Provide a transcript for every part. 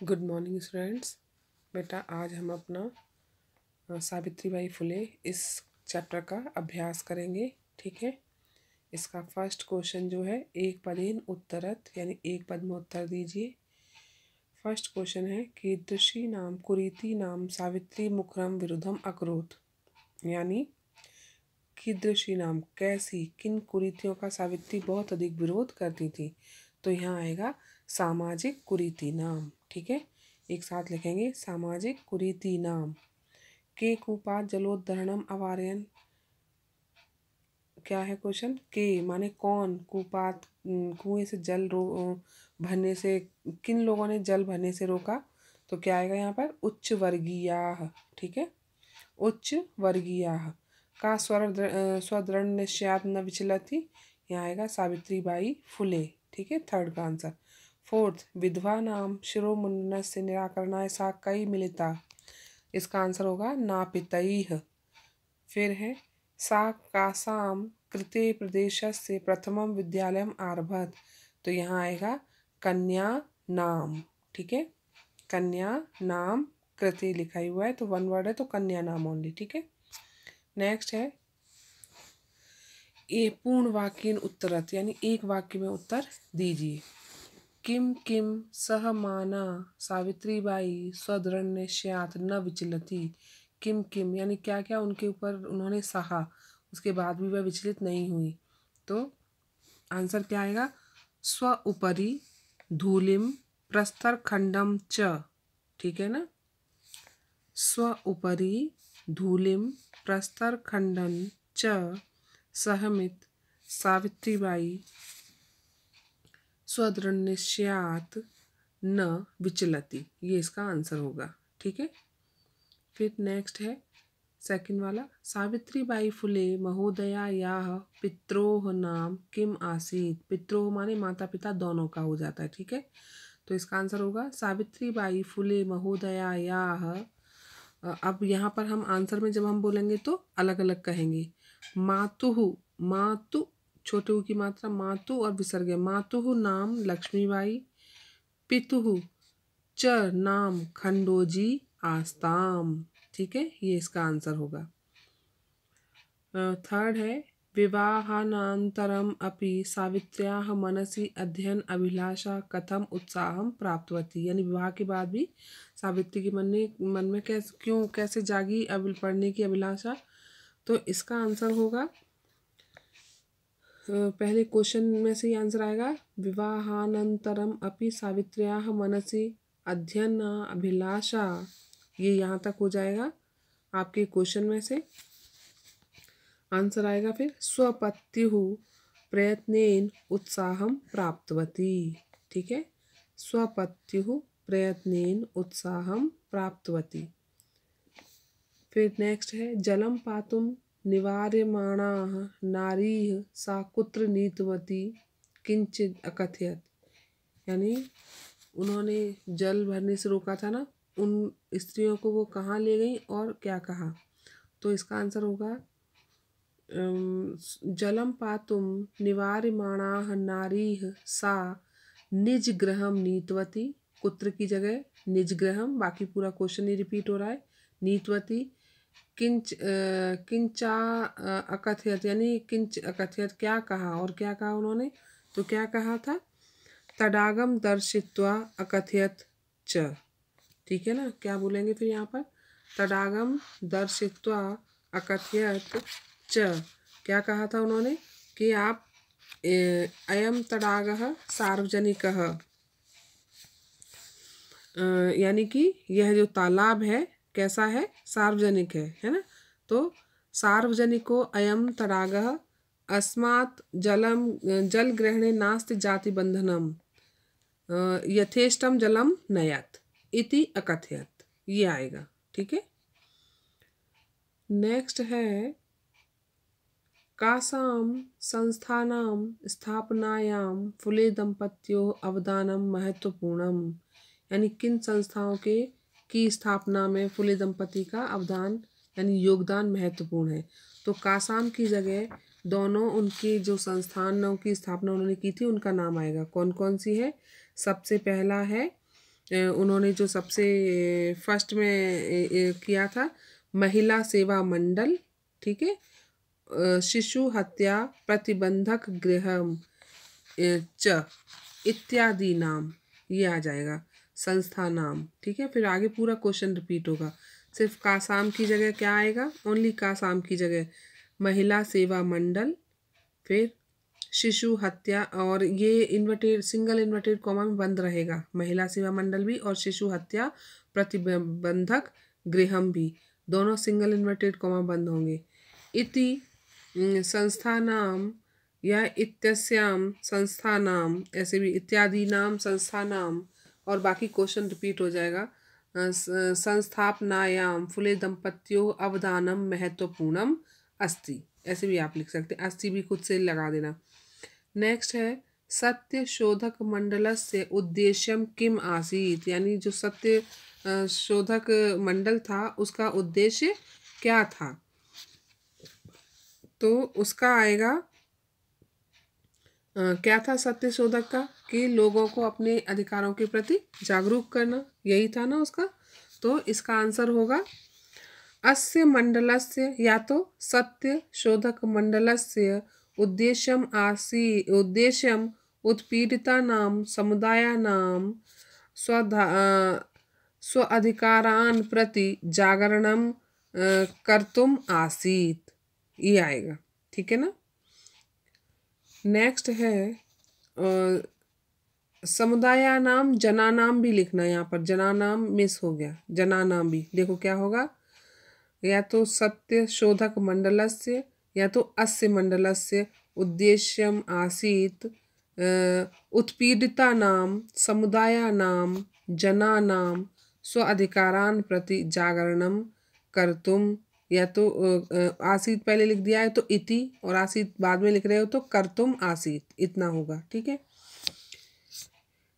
Good morning students. बेटा आज हम अपना सावित्रीबाई फुले इस चैप्टर का अभ्यास करेंगे। ठीक है। इसका फर्स्ट क्वेश्चन जो है एक पदेन उत्तरत यानी एक पद में उत्तर दीजिए। फर्स्ट क्वेश्चन है कीदृशी नाम कुरीति नाम सावित्री मुखरम विरुद्धम अकरोत, यानी कीदृशी नाम कैसी किन कुरीतियों का सावित्री बहुत अधिक विरोध करती थी। तो यहाँ आएगा सामाजिक कुरीति नाम। ठीक है, एक साथ लिखेंगे सामाजिक कुरीति नाम। के कूपात जलोद्धरणम अवारयन, क्या है क्वेश्चन। के माने कौन, कूपात कुएं से जल भरने से, किन लोगों ने जल भरने से रोका। तो क्या आएगा यहाँ पर उच्च वर्गीयाः। ठीक है, उच्च वर्गीयाः। का स्वदृढ़ निश्चयात् न विचलति, यहाँ आएगा सावित्रीबाई फुले। ठीक है, थर्ड का आंसर। फोर्थ, विधवा नाम शिरोमुंडनस्य से निराकरणाय सा कई मिलिता, इसका आंसर होगा नापितैः। फिर है सा कासाम कृते प्रदेशस्य प्रथमम विद्यालयम आरभत, तो यहाँ आएगा कन्या नाम। ठीक है, कन्या नाम कृते लिखा हुआ है तो वन वर्ड है तो कन्या नाम ओनली। ठीक है। नेक्स्ट है ए पूर्ण वाक्यन उत्तरत, यानी एक वाक्य में उत्तर दीजिए। किम किम सह माना सावित्रीबाई स्वदृढ़ निश्चयात् न विचलति। किम किम यानी क्या क्या उनके ऊपर उन्होंने सहा, उसके बाद भी वह विचलित नहीं हुई। तो आंसर क्या आएगा स्व उपरि धूलिम प्रस्तर खंडम च। ठीक है ना, स्व उपरि धूलिम प्रस्तर खंडन च सहमित सावित्रीबाई स्वदृढ़ निश्चयात् न विचलति, ये इसका आंसर होगा। ठीक है। फिर नेक्स्ट है सेकंड वाला, सावित्रीबाई फुले महोदया याः पित्रोः नाम किम आसीत्। पित्रोः माने माता पिता दोनों का हो जाता है। ठीक है, तो इसका आंसर होगा सावित्रीबाई फुले महोदया याः। अब यहाँ पर हम आंसर में जब हम बोलेंगे तो अलग अलग कहेंगे। मातुः, मातु छोटे ऊ की मात्रा मातु और विसर्ग है। मातुः नाम लक्ष्मीबाई, पितुः च नाम खंडोजी आस्ताम। ठीक है, ये इसका आंसर होगा। थर्ड है विवाहानन्तरम अपि सावित्र्याः मनसि अध्ययन अभिलाषा कथम उत्साहम प्राप्तवती, यानी विवाह के बाद भी सावित्री के मन में कैसे जागी पढ़ने की अभिलाषा। तो इसका आंसर होगा पहले क्वेश्चन में से ही आंसर आएगा विवाहानंतरम अपि सावित्र्याः मनसि अध्ययन अभिलाषा, ये यहाँ तक हो जाएगा आपके क्वेश्चन में से। आंसर आएगा फिर स्वपत्युः प्रयत्नेन उत्साहम प्राप्तवती। ठीक है, स्वपत्युः प्रयत्नेन उत्साहम प्राप्तवती। फिर नेक्स्ट है जलम पातुम निवार्यमाणाः नारीः सा कुत्र नीतवती किंचित अकथयत, यानी उन्होंने जल भरने से रोका था ना, उन स्त्रियों को वो कहाँ ले गई और क्या कहा। तो इसका आंसर होगा जलम पातुम निवार्यमाणाः नारीः सा निज गृहम नीतवती, कुत्र की जगह निज गृहम, बाकी पूरा क्वेश्चन ही रिपीट हो रहा है। नीतवती किंचा अकथयत, यानी किंच अकथयत क्या कहा और क्या कहा उन्होंने। तो क्या कहा था तडागम दर्शित्वा अकथयत च। ठीक है ना, क्या बोलेंगे फिर यहाँ पर तडागम दर्शित्वा अकथयत च, क्या कहा था उन्होंने कि आप अयम तडागः सार्वजनिकः, यानी कि यह जो तालाब है कैसा है सार्वजनिक है ना। तो सार्वजनिको अयम तडागः अस्मात् जलम जल ग्रहणे नास्ति जाति बंधनम यथेष्टम जलम नयत इति अकथयत, ये आएगा। ठीक है। नेक्स्ट है कासाम संस्थानाम स्थापनायाम फुले दंपत्यों अवदानम महत्वपूर्णम, यानी किन संस्थाओं की स्थापना में फुले दंपति का अवदान यानी योगदान महत्वपूर्ण है। तो कासाम की जगह दोनों उनकी जो संस्थानों की स्थापना उन्होंने की थी उनका नाम आएगा। कौन कौन सी है, सबसे पहला है उन्होंने जो सबसे फर्स्ट में किया था महिला सेवा मंडल, ठीक है। शिशु हत्या प्रतिबंधक गृहम च इत्यादि नाम, ये आ जाएगा संस्था नाम, ठीक है। फिर आगे पूरा क्वेश्चन रिपीट होगा, सिर्फ कासाम की जगह क्या आएगा, ओनली कासाम की जगह महिला सेवा मंडल, फिर शिशु हत्या, और ये इन्वर्टेड सिंगल इन्वर्टेड कॉमा में बंद रहेगा, महिला सेवा मंडल भी और शिशु हत्या प्रतिबंधक गृहम भी, दोनों सिंगल इन्वर्टेड कॉमा बंद होंगे। इति संस्था नाम या इत्यस्याम संस्था नाम, ऐसे भी इत्यादि नाम संस्था नाम, और बाकी क्वेश्चन रिपीट हो जाएगा। संस्थापनायाम फुले दंपत्यों अवदानम महत्वपूर्णम अस्ति, ऐसे भी आप लिख सकते हैं, अस्ति भी खुद से लगा देना। नेक्स्ट है सत्य शोधक मंडलस्य उद्देश्यम किम आसीत, यानी जो सत्य शोधक मंडल था उसका उद्देश्य क्या था, तो उसका आएगा क्या था सत्य शोधक का, कि लोगों को अपने अधिकारों के प्रति जागरूक करना, यही था ना उसका। तो इसका आंसर होगा अस्य मंडलस्य, या तो सत्य शोधक मंडलस्य उद्देश्यम उत्पीड़ितानां समुदायानां स्व अधिकारान् प्रति जागरणं कर्तुम आसीत, ये आएगा, ठीक है ना। नेक्स्ट है समुदायानाम जनानाम भी लिखना, यहाँ पर जनानाम मिस हो गया, जनानाम भी देखो क्या होगा, या तो सत्य शोधक मंडलस्य या तो अस्य मंडलस्य उद्देश्यम आसीत उत्पीड़ितानां समुदायानां जनानां स्व अधिकारान् प्रति जागरणं कर्तुम, या तो आसीत पहले लिख दिया है तो इति, और आसीत बाद में लिख रहे हो तो कर्तुम आसीत, इतना होगा, ठीक है।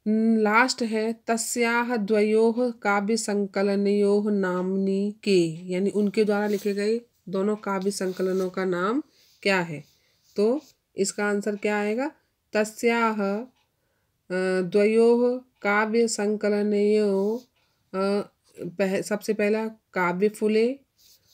लास्ट है तस्याह द्वयोः काव्य संकलनयोः नामनी के, यानी उनके द्वारा लिखे गए दोनों काव्य संकलनों का नाम क्या है, तो इसका आंसर क्या आएगा, तस्याह द्वयोः काव्य संकलनयोः, सबसे पहला काव्य फुले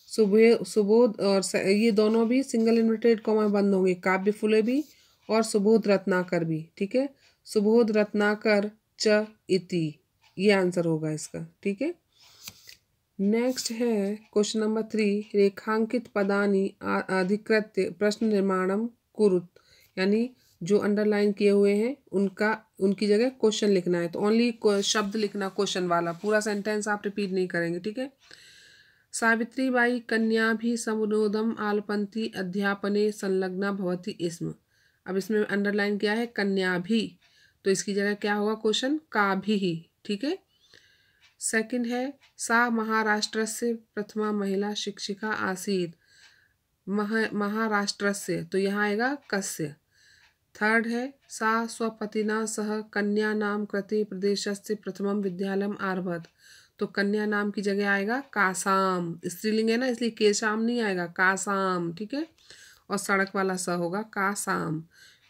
सुबोध, और ये दोनों भी सिंगल इन्वर्टेड कॉमा बंद होंगे, काव्य फुले भी और सुबोध रत्नाकर भी, ठीक है। सुबोध रत्नाकर च इति, ये आंसर होगा इसका, ठीक है। नेक्स्ट है क्वेश्चन नंबर 3, रेखांकित पदानि अधिकृत्य प्रश्न निर्माणम कुरुत, यानी जो अंडरलाइन किए हुए हैं उनकी जगह क्वेश्चन लिखना है, तो ओनली शब्द लिखना क्वेश्चन वाला, पूरा सेंटेंस आप रिपीट नहीं करेंगे, ठीक है। सावित्रीबाई कन्याभि समनोदम आलपंथी अध्यापने संलग्ना भवती स्म, अब इसमें अंडरलाइन किया है कन्याभि, तो इसकी जगह क्या होगा क्वेश्चन, का भी ही, ठीक है। सेकंड है सा महाराष्ट्र से प्रथमा महिला शिक्षिका आसीत, महाराष्ट्र से, तो यहाँ आएगा कस्य। थर्ड है सा स्वपतिना सह कन्या नाम कृते प्रदेशस्य प्रथमम विद्यालयम आरभत, तो कन्या नाम की जगह आएगा कासाम, स्त्रीलिंग है ना इसलिए केशाम नहीं आएगा, कासाम, ठीक है, और सड़क वाला स होगा कासाम।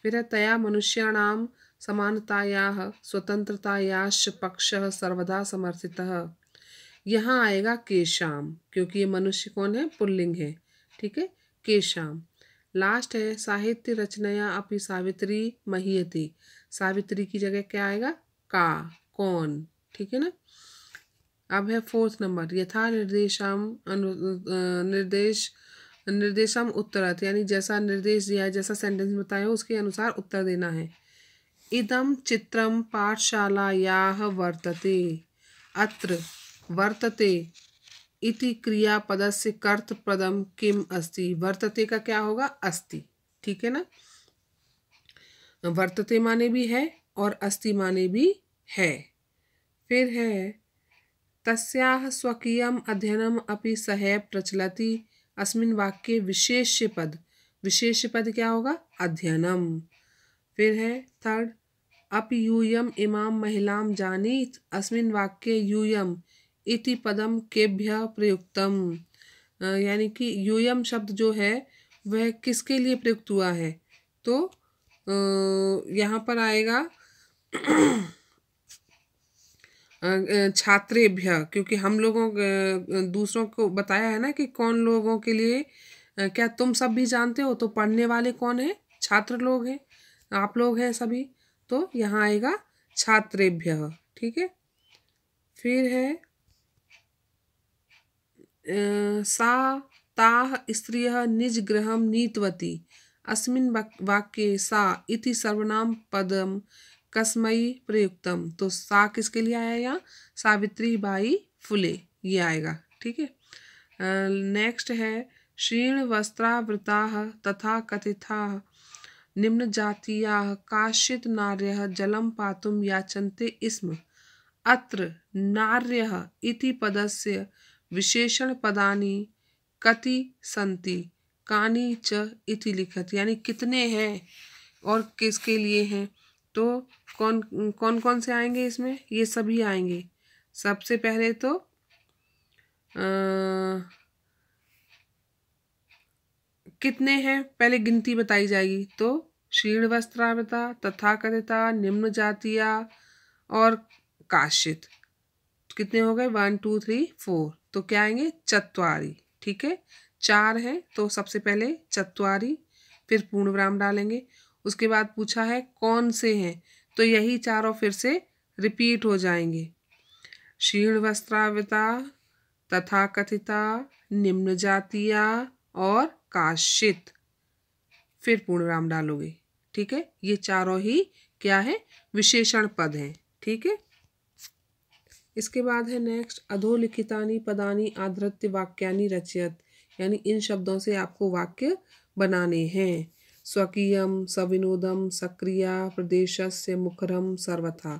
फिर है तया मनुष्याणाम समानतायाः स्वतंत्रतायाश्च पक्षः सर्वदा समर्थितः, यहाँ आएगा केशाम, क्योंकि ये मनुष्य कौन है, पुल्लिंग है, ठीक है, केशाम। लास्ट है साहित्य रचनया अपि सावित्री महीयते, सावित्री की जगह क्या आएगा, का, कौन, ठीक है ना। अब है फोर्थ नंबर यथा निर्देशम उत्तरत, यानी जैसा निर्देश दिया है, जैसा सेंटेंस बताया हो उसके अनुसार उत्तर देना है। इदम चित्रम पाठशालायाः वर्तते, अत्र वर्तते इति क्रियापदस्य कर्तृपदम किम अस्ति, वर्तते का क्या होगा, अस्ति, ठीक है ना। वर्तते माने भी है और अस्ति माने भी है। फिर है तस्याः स्वकीयम अध्ययनम अपि सहैव प्रचलति, अस्मिन् वाक्ये विशेष्य पद, विशेष्य पद क्या होगा, अध्ययनम। फिर है थर्ड अपि यूयम इमां महिलां जानीत, अस्मिन् वाक्ये यूयम इति पदम केभ्यः प्रयुक्तम, यानी कि यूयम शब्द जो है वह किसके लिए प्रयुक्त हुआ है, तो यहाँ पर आएगा छात्रेभ्य, क्योंकि हम लोगों दूसरों को बताया है ना कि कौन लोगों के लिए, क्या तुम सब भी जानते हो, तो पढ़ने वाले कौन है? छात्र लोग हैं, आप लोग हैं सभी, तो यहाँ आएगा छात्रेभ्य। ठीक है, फिर है सा ताः स्त्रियः निज गृहं नीतवती, अस्मिन् वाक्ये सा इति सर्वनाम पदम कस्मै प्रयुक्तम। तो सा किसके लिए आया यहाँ? सावित्री बाई फुले, ये आएगा। ठीक है, नेक्स्ट है क्षीण वस्त्रावृताः तथा कथिताः निम्न जातीयाः काश्चित् नार्यः जलं पातुं याचन्ते स्म। अत्र नार्यः इति पदस्य विशेषण पदानि कति सन्ति, कानि च इति लिखत, यानी कितने हैं और किसके लिए हैं। तो कौन कौन कौन से आएंगे इसमें? ये सभी आएंगे। सबसे पहले तो कितने हैं पहले गिनती बताई जाएगी। तो क्षीण वस्त्रावृता, तथाकथिता, निम्न जातिया और काश्चित, कितने हो गए? 1 2 3 4। तो क्या आएंगे? चत्वारी। ठीक है, 4 हैं तो सबसे पहले चत्वारी, फिर पूर्ण विराम डालेंगे। उसके बाद पूछा है कौन से हैं, तो यही चारों फिर से रिपीट हो जाएंगे। क्षीण वस्त्रावृता, तथाकथिता, निम्न जातिया और काश्चित, फिर पूर्ण विराम डालोगे। ठीक है, ये चारों ही क्या है? विशेषण पद हैं। ठीक है, इसके बाद है नेक्स्ट अधोलिखितानि पदानि आधृत्य वाक्यानि रचयत, यानी इन शब्दों से आपको वाक्य बनाने हैं। स्वकीयम, सविनोदम, सक्रिया, प्रदेशस्य, मुखरम, सर्वथा।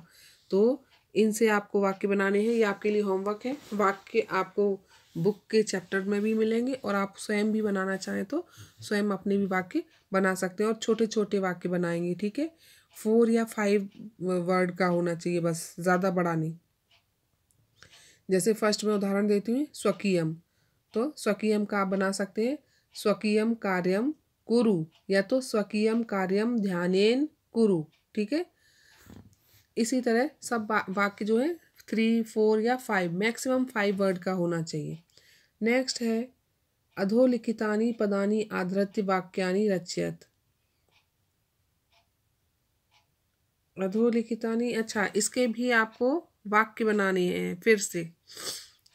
तो इनसे आपको वाक्य बनाने हैं। ये आपके लिए होमवर्क है। वाक्य आपको बुक के चैप्टर में भी मिलेंगे और आप स्वयं भी बनाना चाहें तो स्वयं अपने भी वाक्य बना सकते हैं और छोटे छोटे वाक्य बनाएंगे। ठीक है, 4 या 5 वर्ड का होना चाहिए बस, ज़्यादा बड़ा नहीं। जैसे फर्स्ट में उदाहरण देती हूँ, स्वकीयम, तो स्वकीयम का आप बना सकते हैं स्वकीयम कार्यम कुरु, या तो स्वकीयम कार्यम ध्यानेन कुरु। ठीक है, इसी तरह सब वाक्य जो है 3 4 या 5, मैक्सिमम 5 वर्ड का होना चाहिए। नेक्स्ट है अधोलिखितानि पदानि आधृत्य वाक्यानि रचयत। अधोलिखितानि, अच्छा इसके भी आपको वाक्य बनाने हैं फिर से।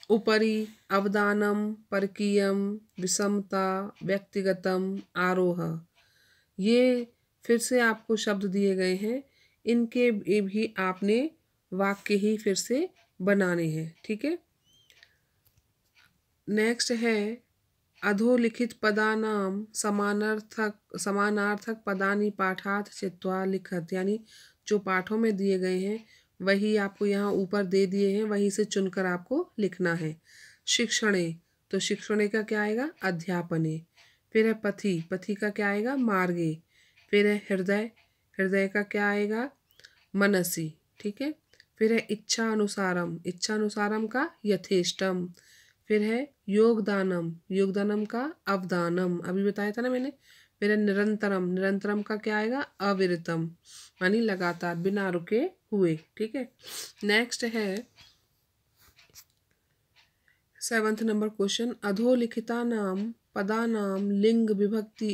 उपरि, अवदानम, परकीयम, विषमता, व्यक्तिगतम, आरोह, ये फिर से आपको शब्द दिए गए हैं। इनके भी आपने वाक्य ही फिर से बनाने हैं। ठीक है, नेक्स्ट है अधोलिखित पदानाम समानार्थक पदानि पाठार्थ चित्वा लिखत, यानी जो पाठों में दिए गए हैं वही आपको यहाँ ऊपर दे दिए हैं, वहीं से चुनकर आपको लिखना है। शिक्षणे, तो शिक्षणे का क्या आएगा? अध्यापने। फिर है पथि, पथि का क्या आएगा? मार्गे। फिर है हृदय, हृदय का क्या आएगा? मनसी। ठीक है, फिर है इच्छा अनुसारम, इच्छा अनुसारम का यथेष्टम। फिर है योगदानम, योगदानम का अवदानम, अभी बताया था ना मैंने। फिर है निरंतरम, निरंतरम का क्या आएगा? अविरतम, यानी लगातार बिना रुके हुए। ठीक है, नेक्स्ट है 7th नंबर क्वेश्चन, अधोलिखिता नाम पदानाम लिंग विभक्ति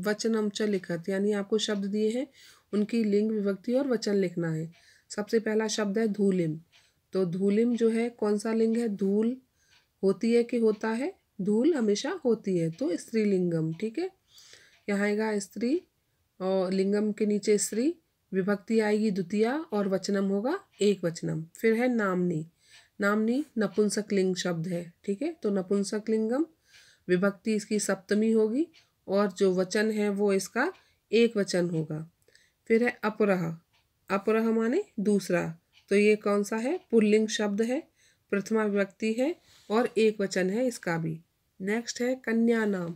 वचनम च लिखत, यानी आपको शब्द दिए हैं उनकी लिंग विभक्ति और वचन लिखना है। सबसे पहला शब्द है धूलिम, तो धूलिम जो है कौन सा लिंग है? धूल होती है कि होता है? धूल हमेशा होती है, तो स्त्रीलिंगम। ठीक है, यहाँ आएगा स्त्री और लिंगम के नीचे स्त्री, विभक्ति आएगी द्वितीया और वचनम होगा एक वचनम। फिर है नामनी, नामनी नपुंसक लिंग शब्द है। ठीक है, तो नपुंसक लिंगम, विभक्ति इसकी सप्तमी होगी और जो वचन है वो इसका एक वचन होगा। फिर है अपरह, अपरह माने दूसरा, तो ये कौन सा है? पुल्लिंग शब्द है, प्रथमा विभक्ति है और एक वचन है इसका भी। नेक्स्ट है कन्या नाम,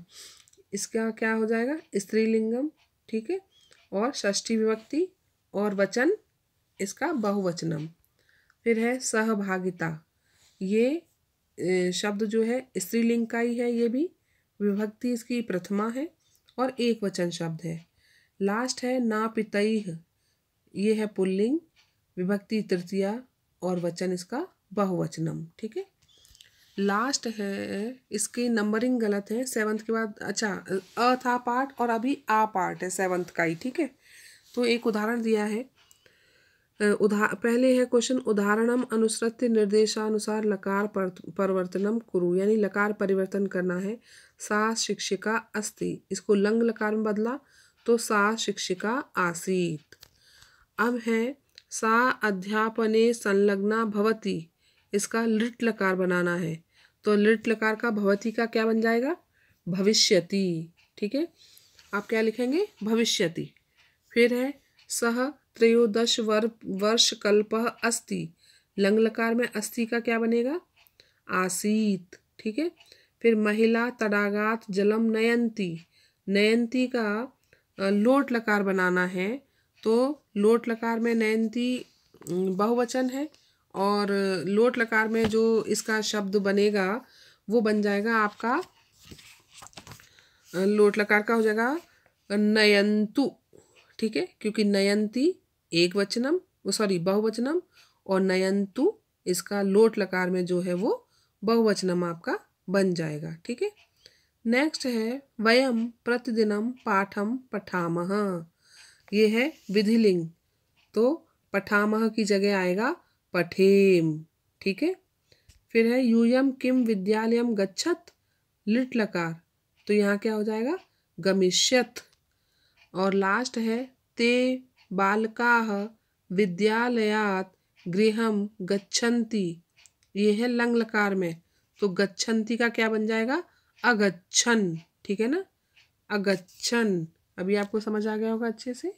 इसका क्या हो जाएगा? स्त्रीलिंगम। ठीक है, और षष्ठी विभक्ति और वचन इसका बहुवचनम। फिर है सहभागिता, ये शब्द जो है स्त्रीलिंग का ही है, ये भी विभक्ति इसकी प्रथमा है और एक वचन शब्द है। लास्ट है नापितैः, ये है पुल्लिंग, विभक्ति तृतीया और वचन इसका बहुवचनम। ठीक है, लास्ट है, इसकी नंबरिंग गलत है। 7th के बाद अच्छा अ था पार्ट और अभी आ पार्ट है 7th का ही। ठीक है, तो एक उदाहरण दिया है। पहले है क्वेश्चन, उदाहरणम अनुसृत्य निर्देशानुसार लकार परिवर्तनम कुरु, यानी लकार परिवर्तन करना है। सा शिक्षिका अस्ति, इसको लंग लकार में बदला तो सा शिक्षिका आसीत। अब है सा अध्यापने संलग्ना भवति, इसका लिट लकार बनाना है, तो लिट लकार का भवति का क्या बन जाएगा, भविष्यति। ठीक है, आप क्या लिखेंगे, भविष्यति। फिर है सह त्रयोदश वर्ष कल्पः अस्ति, लंग लकार में अस्ति का क्या बनेगा, आसीत। ठीक है, फिर महिला तडागात जलम नयंती, नयंती का लोट लकार बनाना है, तो लोट लकार में नयंती बहुवचन है और लोट लकार में जो इसका शब्द बनेगा वो बन जाएगा आपका, लोट लकार का हो जाएगा नयंतु। ठीक है, क्योंकि नयंती एक वचनम, सॉरी बहुवचनम, और नयंतु इसका लोट लकार में जो है वो बहुवचनम आपका बन जाएगा। ठीक है, नेक्स्ट है वयम प्रतिदिनम पाठम पठामह, ये है विधिलिंग, तो पठामह की जगह आएगा पठेम। ठीक है, फिर है यूयम किम विद्यालयम गच्छत, लिट लकार, तो यहाँ क्या हो जाएगा, गमिष्यत। और लास्ट है ते बालकाः विद्यालयात् गृहं गच्छन्ति, ये है लंग लकार में, तो गच्छन्ति का क्या बन जाएगा, अगच्छन। ठीक है ना, अगच्छन। अभी आपको समझ आ गया होगा अच्छे से।